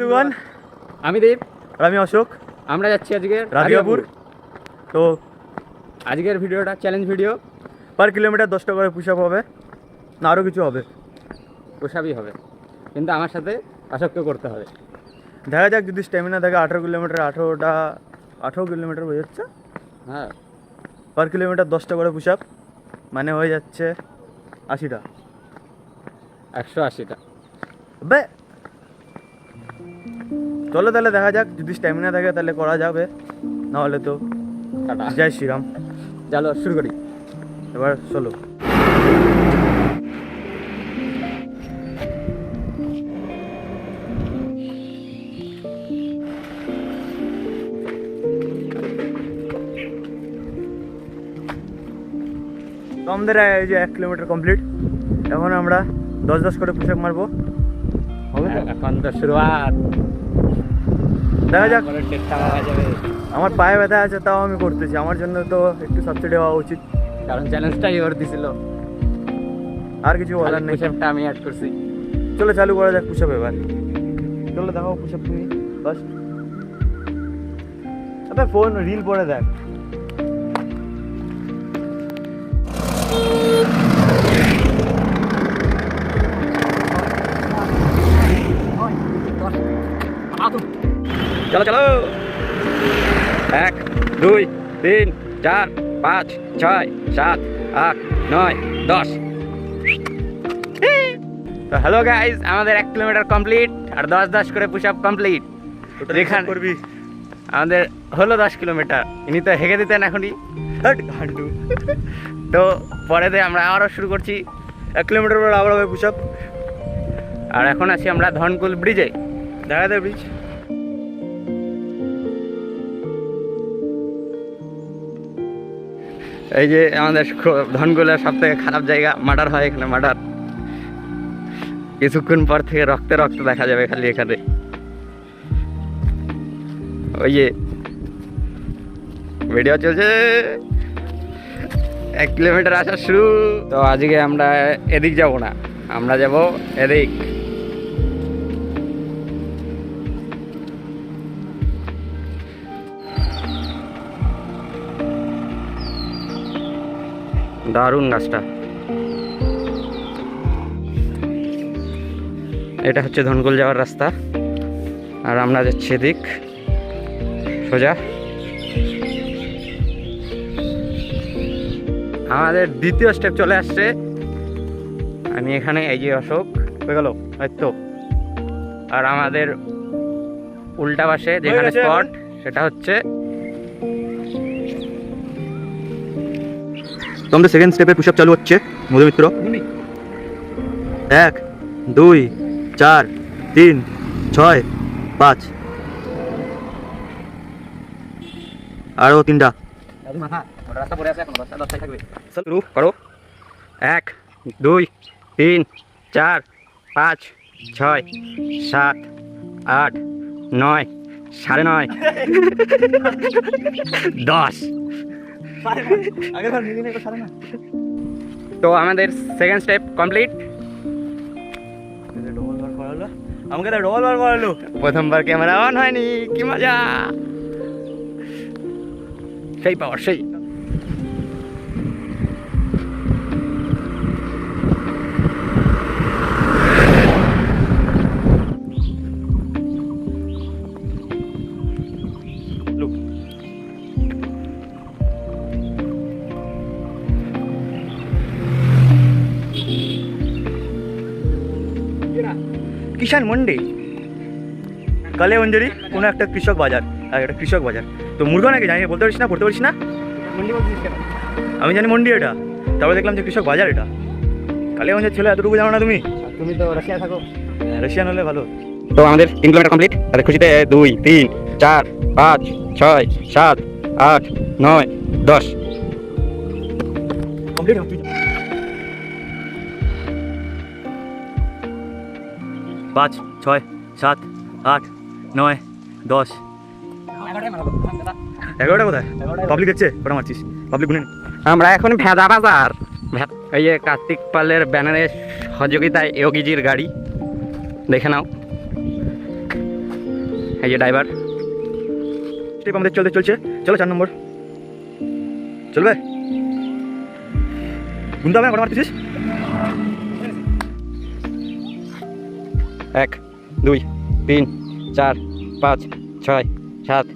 বন্ধুগণ, আমি দীপ আর আমি অশোক। আমরা যাচ্ছি আজকে রাধিকাপুর। তো আজকের ভিডিওটা চ্যালেঞ্জ ভিডিও। পার কিলোমিটার 10 টাকা করে পুশ আপ হবে, না আরও কিছু হবে। পোষাবই হবে, কিন্তু আমার সাথে অশোককে করতে হবে। দেখা যাক, যদি স্ট্যামিনা থাকে 18 কিলোমিটার, 18 কিলোমিটার হয়ে যাচ্ছে। হ্যাঁ, পার কিলোমিটার 10 টাকা করে পুশ আপ, মানে হয়ে যাচ্ছে 80টা। 180টা। বে চলো তাহলে দেখা যাক, যদি স্ট্যামিনা থাকে তাহলে করা যাবে, নাহলে তো টাটা। জয় শ্রীরাম। চলো শুরু করি। এবার চলো। তো আমাদের এই যে 1 কিলোমিটার কমপ্লিট। এখন আমরা 10-10 করে পুশ আপ মারবো, হবে তো? এখন তো শুরুয়াত, দেখা যাক। তারপরে টেস্টটা পাওয়া যাবে। আমার পায়ে ব্যথা আছে, তাও আমি করতেছি। আমার জন্য তো একটু সাবসিডি হওয়া উচিত। কারণ চ্যালেঞ্জটাই ওর দিছিল, আর কিছু বলার নেই। পুশ-আপটা আমি অ্যাড করছি। চলো চালু করা যাক পুশ আপ এবার। চলো দেখাও পুশ আপ তুমি বাস। আবে ফোন রিল পরে দেখ। চলো চলো, 1 2 3 4 5 6 7 8 9 10। তো হ্যালো গাইস, আমাদের 1 কিলোমিটার কমপ্লিট আর 10-10 করে পুশ আপ কমপ্লিট। এখানে করবি আমাদের হলো 10 কিলোমিটার। ইনি তো হেগে দিতেন এখনই। হাট হাঁটু। তো পরেতে আমরা আবারও শুরু করছি। 1 কিলোমিটার পর আবার হবে পুশ আপ। আর এখন আছি আমরা ধনকুল ব্রিজে। দেখা যায় ব্রিজ। এই যে আমাদের ধনকুলের সব থেকে খারাপ জায়গা, মার্ডার হয় এখানে, মার্ডার। কিছুক্ষণ পর থেকে রক্তে রক্ত দেখা যাবে খালি এখানে। ওই যে ভিডিও চলছে, 1 কিলোমিটার আসা শুরু। তো আজকে আমরা এদিক যাব না, আমরা যাব এদিক। দারুণ গাছটা। এটা হচ্ছে ধনকুল যাওয়ার রাস্তা, আর আমরা যাচ্ছি এদিক সোজা। আমাদের দ্বিতীয় স্টেপ চলে আসছে। আমি এখানে, এই যে অশোক হয়ে গেল হয়তো। আর আমাদের উল্টা পাশে যেখানে গেছে স্পট, এখন। সেটা হচ্ছে তো আমাদের সেকেন্ড স্টেপে পুশ আপ চালু হচ্ছে মধুমিত্র। 1 2 4 3 6 5 আরও 3টা। রাস্তা পড়ে আছে, এখন রাস্তা 10টাই থাকবে। শুরু করো। 1 2 3 4 5 6 7 8 9 9:30 10। তো আমাদের সেকেন্ড স্টেপ কমপ্লিট। আমাকে তো ডবল বার করালো। প্রথমবার ক্যামেরা অন হয়নি, কি মজা! সেই পাওয়ার, সেই। কিষান মন্ডি, কালে অঞ্জলি, কোনো একটা কৃষক বাজার, আর একটা কৃষক বাজার। তো মুরগা নাকি জানি, বলতে পারিস না, পড়তে পারিস না। আমি জানি মন্ডি এটা, তারপরে দেখলাম যে কৃষক বাজার এটা। কালে অঞ্জলি ছেলে, এতটুকু জানো না তুমি? তুমি তো রাশিয়া থাকো। রাশিয়ান হলে ভালো। তো আমাদের 3 কিলোমিটার কমপ্লিট। তাদের খুশিতে 2 3 4 5 6 7 8 9 10 কমপ্লিট। 5 6 7 8 9 10 11টা কোথায়? পাবলিক দেখছে, কটা মারছিস? পাবলিক গুনে নে। আমরা এখন ভেদা বাজার। এই যে কার্তিক পালের ব্যানারের সহযোগিতায় যোগীজির গাড়ি, দেখে নাও। এই যে ড্রাইভার। স্টেপ আমাদের চলছে। চলো 4 নম্বর চলবে। গুনতে হবে না, কটা মারতেছিস? 1 2 3 4 5 6 7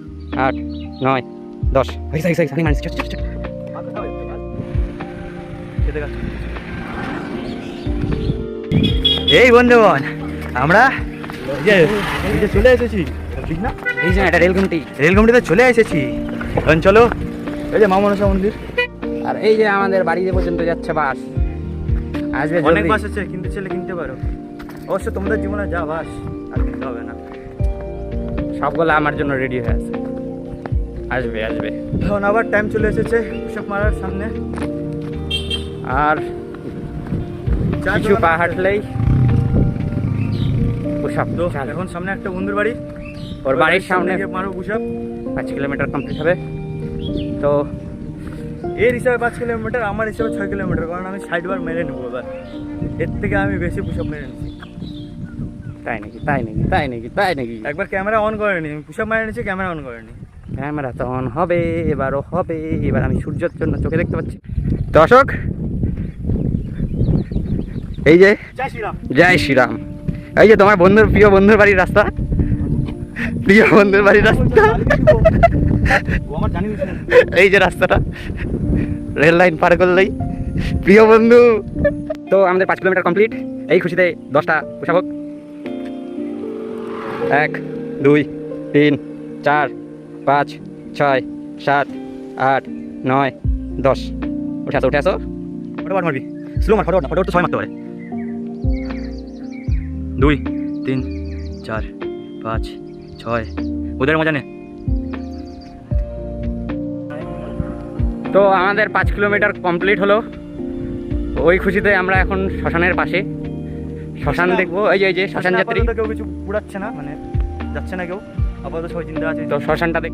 8 9 10। আমি মানছি। চল। এই বন্ধুগণ, আমরা এই যে চলে এসেছি, ঠিক না? এই যে এটা রেলগুমটি। রেলগুমটিতে চলে এসেছি। এখন চলো, এই যে মা মনসা মন্দির। আর এই যে আমাদের বাড়িতে পর্যন্ত যাচ্ছে বাস। আসবে অনেক জলদি। বাস আছে, কিনতে চাইলে কিনতে পারো। অবশ্য তোমাদের জীবনে যা বাস আর কিনতে হবে না। সবগুলো আমার জন্য রেডি হয়ে আছে। আসবে। এখন আবার টাইম চলে এসেছে পুশ-আপ মারার সামনে। আর কিছু পা হাঁটলেই পুশ-আপ। তো এখন সামনে একটা বন্ধুর বাড়ি, ওর বাড়ির সামনে গিয়ে মারো পুশ-আপ। 5 কিলোমিটার কমপ্লিট হবে। তো এর হিসাবে 5 কিলোমিটার, আমার হিসাবে 6 কিলোমিটার, কারণ আমি 60 বার মেরে নেবো এবার। এর থেকে আমি বেশি পুশ-আপ মেরে নিচ্ছি। তাই নাকি? একবার ক্যামেরা অন করেনি, আমি পুশ-আপ মেরে নিচ্ছি, ক্যামেরা অন করেনি। ক্যামেরা তো অন হবে, এবারও হবে। এবার আমি সূর্যের জন্য চোখে দেখতে পাচ্ছি। দর্শক, এই যে জয় শ্রীরাম। এই যে তোমার প্রিয় বন্ধুর বাড়ির রাস্তা। এই যে রাস্তাটা, রেল লাইন পার করলেই প্রিয় বন্ধু। তো আমাদের 5 কিলোমিটার কমপ্লিট। এই খুশিতে 10টা পুশ-আপ হোক। 1 2 3 4 5 6 7 8 9 10। উঠে আসো। ফটোফট মারবি, স্লো মার, ফটোফট তো 6 মারতে পারে। 2 3 4 5 6, ওদের মজা নে। তো আমাদের 5 কিলোমিটার কমপ্লিট হলো। ওই খুশিতে আমরা এখন শ্মশানের পাশে শ্মশান দেখবো। এই যে শ্মশান যাত্রী। কেউ কিছু পুড়াচ্ছে না, মানে যাচ্ছে না কেউ, আপাতত সবাই চিন্তা আছে। তো শ্মশানটা দেখ,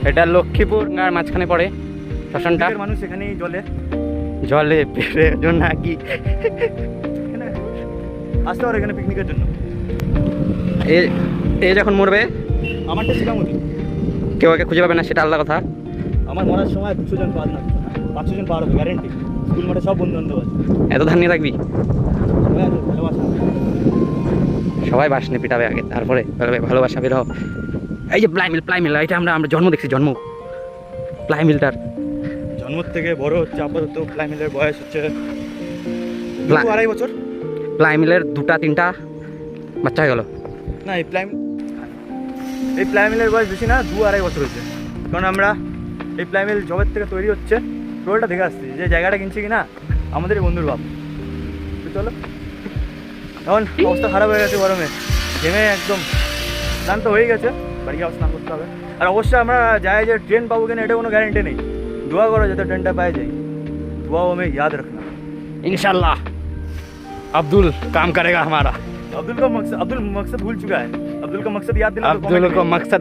এটা লক্ষ্মীপুর আর মাঝখানে পড়ে শ্মশানটা। মানুষ এখানেই জলে পেরে নাকি আসতে পারে এখানে পিকনিকের জন্য। এ যখন মরবে, আমারটা শিখামতি, কেউ একে খুঁজে পাবে না, সেটা আলাদা কথা। আমার মরার সময় 200 জন পার না, 500 জন পার হবে গ্যারেন্টি। স্কুল মাঠে সব বন্ধু বান্ধব আছে। এত ধান নিয়ে থাকবি, ভালোবাসা। সবাই বাস নিয়ে পিটাবে আগে, তারপরে ভালোবাসা বের হোক। এই যে প্লাইমিল, এটা আমরা জন্ম দেখছি, প্লাইমিলটার জন্ম থেকে বড় হচ্ছে আপাতত। প্লাইমিলের বয়স হচ্ছে 2-2.5 বছর। প্লাইমিলের 2-3টা বাচ্চা হয়ে গেল। না, এই প্লাইমিলের বয়স বেশি না, 2-2.5 বছর হচ্ছে। কারণ আমরা এই প্লাইমিল জবের থেকে তৈরি হচ্ছে, টোলটা দেখে আসছি যে জায়গাটা কিনছি কিনা আমাদের বন্ধুর বাপ। তো চলো, এখন অবস্থা খারাপ হয়ে গেছে গরমে, ঘেমে একদম স্নান তো হয়ে গেছে, বাড়ি গিয়ে স্নান করতে হবে। আর অবশ্যই আমরা যাই যে ট্রেন পাবো কিনা এটা কোনো গ্যারেন্টি নেই। दुआ करो যাতে ট্রেনটা পাই যাই। दुआओं में याद रखना। इंशाल्लाह अब्दुल काम करेगा हमारा। अब्दुल मकसद भूल चुका है। अब्दुल का मकसद याद दिला। अब्दुल को मकसद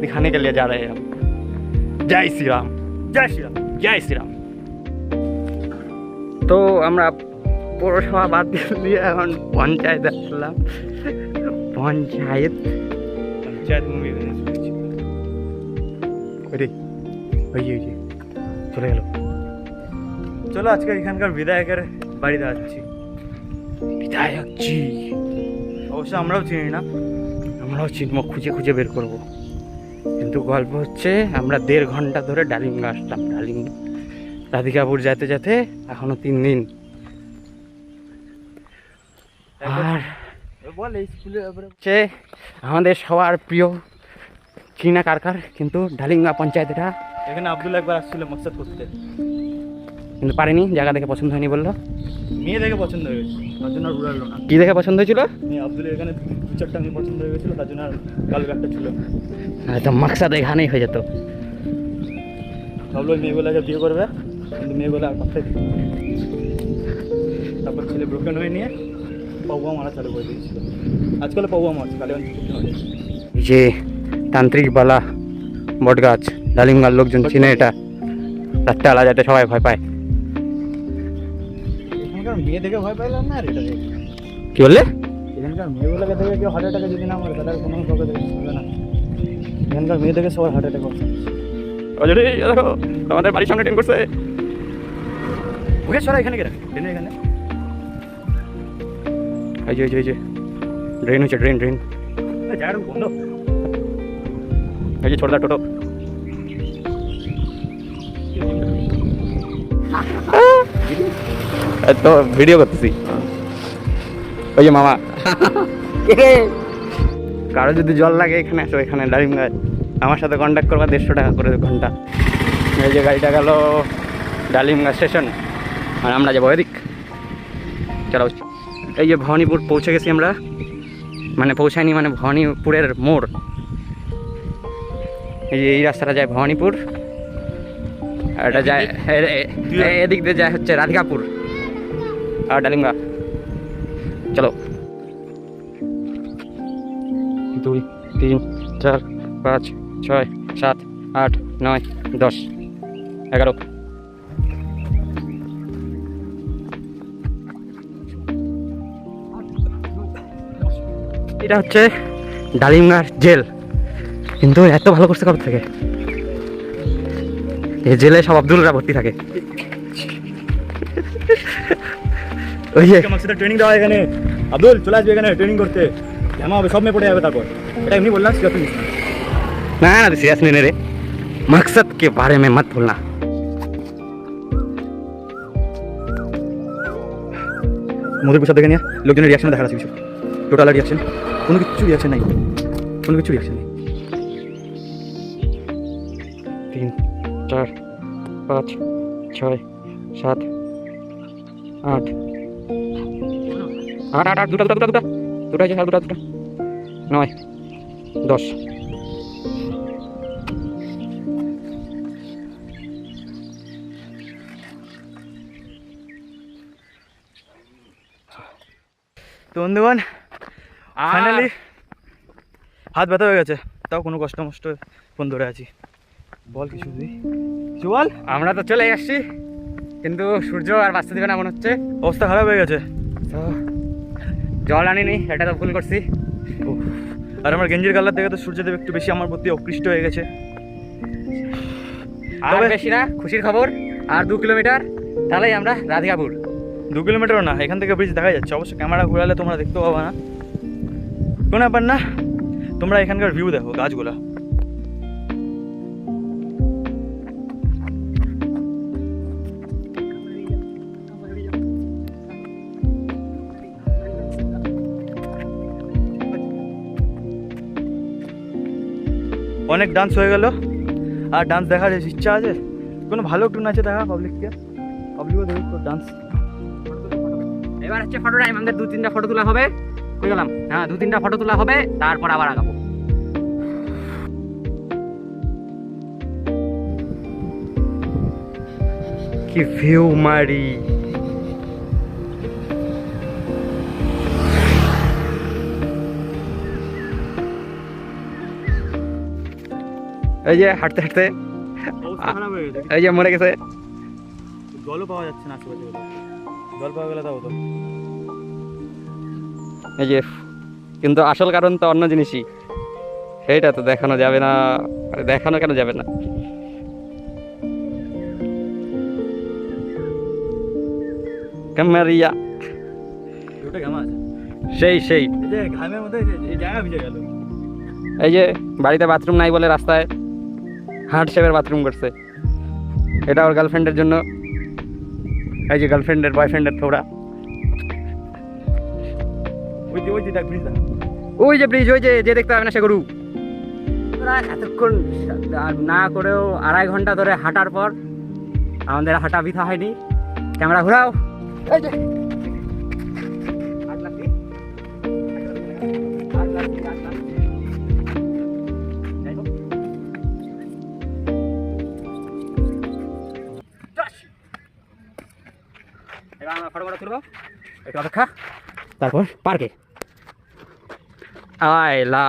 दिखाने के लिए जा रहे हैं हम। जय श्री राम। তো আমরা পৌরসভা বাদ দিয়ে এখন পঞ্চায়েত আসলাম। পঞ্চায়েত মুভি চলে গেল। চলো আজকে এখানকার বিধায়কের বাড়িতে যাচ্ছি। বিধায়ক জি অবশ্য আমরাও চিনি না, আমরাও চিনব, খুঁজে বের করব। কিন্তু গল্প হচ্ছে আমরা 1.5 ঘন্টা ধরে ডালিঙ্গা আসলাম। রাধিকাপুর যেতে এখনো 3 দিন। আর বল এই স্কুলের ব্যাপারে হচ্ছে আমাদের সবার প্রিয় চীনা কারকার, কিন্তু ডালিঙ্গা পঞ্চায়েত এটা। এখানে আব্দুল একবার আসছিল মকসদ করতে, কিন্তু পারেনি, জায়গা দেখে পছন্দ হয়নি বললো। মেয়ে দেখে পছন্দ হয়ে গেছে, তার জন্য আর উড়ালো না। কি দেখে পছন্দ হয়েছিল? আব্দুল এখানে 2-4টা মেয়ে পছন্দ হয়ে গেছিলো, তার জন্য আর কাল ব্যাগটা ছিল। তো মাকসাদ এখানেই হয়ে যেত। ভাবলো মেয়েগুলোকে বিয়ে করবে, কিন্তু মেয়েগুলো আর কথাই দিল। তারপর ছেলে ব্রোকেন হয়ে নিয়ে পাউয়া মারা চালু করে দিয়েছিল। আজকাল পাউয়া মারছে, কালে এই যে তান্ত্রিক বালা বট গাছ, ডালিঙ্গার লোকজন চিনে এটা। রাত্রে আলা যাতে সবাই ভয় পায়। এখানকার মেয়ে দেখে ভয় পাইলাম না, আর এটা কি বললে? এখানকার মেয়েগুলোকে দেখে কেউ হার্ট অ্যাটাকে যদি না মরে তাহলে কোনো কাউকে দেখে হবে না। এখানকার মেয়ে দেখে সবার হার্ট অ্যাটাক হচ্ছে। অলরেডি দেখো আমাদের বাড়ির সামনে ট্রেন করছে। ওকে সরা এখানে কে ট্রেনে এখানে এই যে ড্রেন হচ্ছে ড্রেন জায়গাটা বন্ধ। এই যে ছোটদা টোটো। তো ভিডিও করতেছি। ওই যে মামা কারো যদি জল লাগে এখানে আসো, এখানে ডালিমগঞ্জ আমার সাথে কন্ট্যাক্ট করবা, 150 টাকা করে ঘন্টা। এই যে গাড়িটা গেল ডালিমগঞ্জ স্টেশন, আর আমরা যাবো এদিক। চলো, এই যে ভবানীপুর পৌঁছে গেছি আমরা, মানে পৌঁছায়নি, মানে ভবানীপুরের মোড়। এই যে এই রাস্তাটা যায় ভবানীপুর, আর এটা যায় এদিক দিয়ে যায় হচ্ছে রাধিকাপুর আর ডালিমগঞ্জ। চলো 2 3 4 5 6 7 8 9 10 11। এটা হচ্ছে ডালিমগঞ্জ জেল, কিন্তু এত ভালো করছে কবে থেকে। এই জেলে সব আব্দুলরা ভর্তি থাকে। ওই যে মাকসুদের ট্রেনিং দেওয়া এখানে, আব্দুল চলে আসবে এখানে ট্রেনিং করতে, জামা হবে সব মেয়ে পড়ে যাবে। তারপর এটা এমনি বললাম, সিরিয়াস নিস না ना सीरियस नहीं ले रहे, मकसद के बारे में मत भूलना। মোদের পোশাক দেখে নিয়ে লোকজনের রিয়াকশন দেখা যাচ্ছে, কিছু টোটাল রিয়াকশন, কোনো কিছু রিয়াকশন নাই, কোনো কিছু রিয়াকশন নেই। 3 4 5 6 7 8 8 দুটা 9 10। তো বন্ধুগণ ফাইনালি হাত ব্যথা হয়ে গেছে, তাও কোনো কষ্ট মষ্ট ফোন ধরে আছি। বল কিছু তুই কিছু বল। আমরা তো চলে আসছি, কিন্তু সূর্য আর বাঁচতে দেবে না মনে হচ্ছে, অবস্থা খারাপ হয়ে গেছে। তো জল আনিনি, এটা তো ভুল করছি। আর আমার গেঞ্জির কালার দেখে তো সূর্যদেব একটু বেশি আমার প্রতি অকৃষ্ট হয়ে গেছে। আর বেশি না, খুশির খবর, আর 2 কিলোমিটার তাহলেই আমরা রাধিকাপুর। 2 কিলোমিটারও না, এখান থেকে ব্রিজ দেখা যাচ্ছে। অবশ্য ক্যামেরা ঘোরালে তোমরা দেখতেও পাবা না, কোনো ব্যাপার না। তোমরা এখানকার ভিউ দেখো, গাছগুলা। অনেক ডান্স হয়ে গেল, আর ডান্স দেখার ইচ্ছা আছে। কোনো ভালো একটু নাচে দেখা পাবলিককে, পাবলিকও দেখি তোর ডান্স। এবার হচ্ছে ফটো টাইম, আমাদের 2-3টা ফটো তোলা হবে। কই গেলাম? হ্যাঁ, 2-3টা ফটো তোলা হবে, তারপর আবার আগাবো। কি ভিউ মারি! এই যে হাঁটতে হাঁটতে এই যে মরে গেছে। জলও পাওয়া যাচ্ছে না আশেপাশে, জল পাওয়া গেলে তাও তো। এই যে, কিন্তু আসল কারণ তো অন্য জিনিসই, সেইটা তো দেখানো যাবে না। দেখানো কেন যাবে না? কামারিয়া ওটা ঘামা আছে, সেই এই যে ঘামের মধ্যে এই জায়গা ভিজে গেল। এই যে বাড়িতে বাথরুম নাই বলে রাস্তায় হার্ট শেপের বাথরুম করছে। এটা ওর গার্লফ্রেন্ডের জন্য। এই যে গার্লফ্রেন্ডের বয়ফ্রেন্ডের থোড়া। ওই যে দেখ ব্রিজ দেখ, ওই যে ব্রিজ, ওই যে দেখতে হবে না সে গরু। এতক্ষণ আর না করেও 2.5 ঘন্টা ধরে হাঁটার পর আমাদের হাঁটা বৃথা হয়নি। ক্যামেরা ঘোরাও। এই যে এবার আমরা ফটো তুলবো, একটু অপেক্ষা, তারপর পার্কে। আই লা